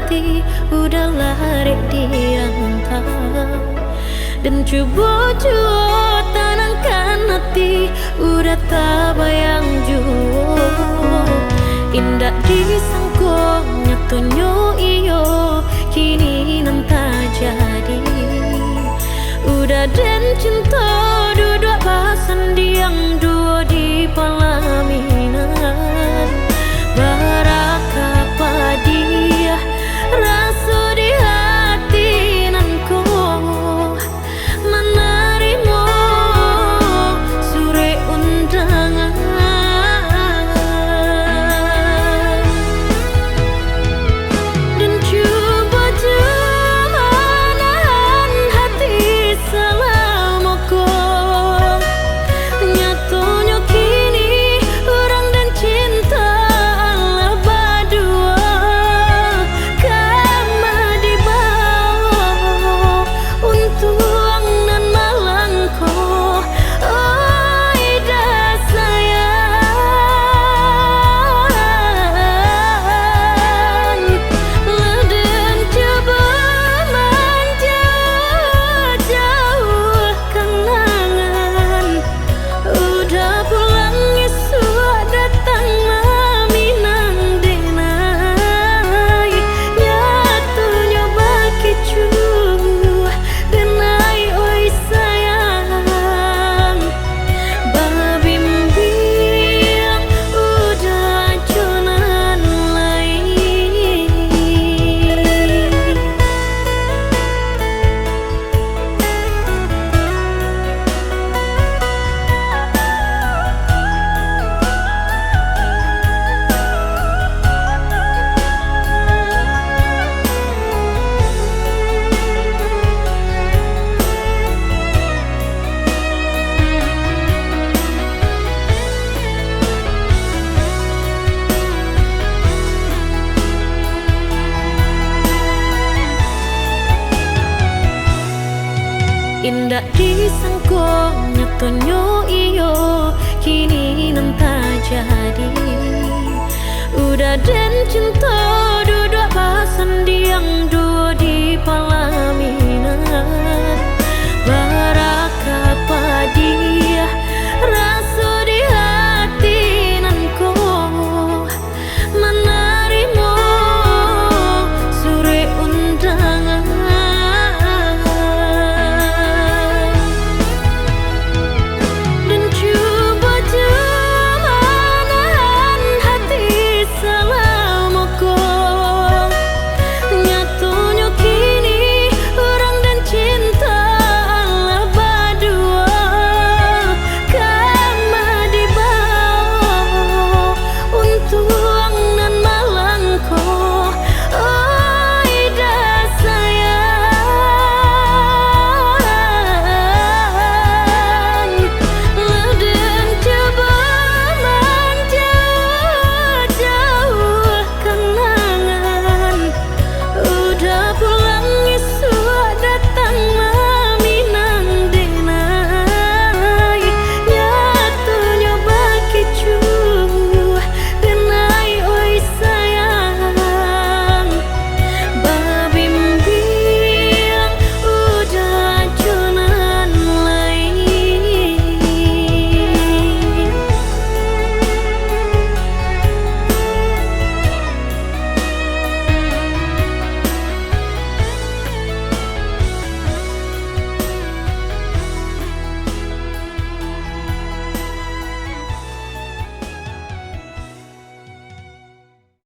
nanti udah lari di rantau. Dan coba tenangkan hati, udah tak bayang jua. Indah disangko nyatonyo iyo, kini nampak jadi. Udah dan cinta duduk pasan diang dua di pelaminan. Baraka padia rasa di hati nanku, menerima suri undangan. Dan coba menahan hati selamaku. Nyatonya kini orang dan cinta Allah berdua, kama di bawah untung dan malangku. Oh ida sayang, ledeng coba manja jauh kenangan. Udah pulang isu datang maminang denai. Nyatunya baki cuh denai oi sayang. Babimbiang udah jonan lain. Indah disangko nyatonyo iyo, kini nampak jadi. Udah dan cinta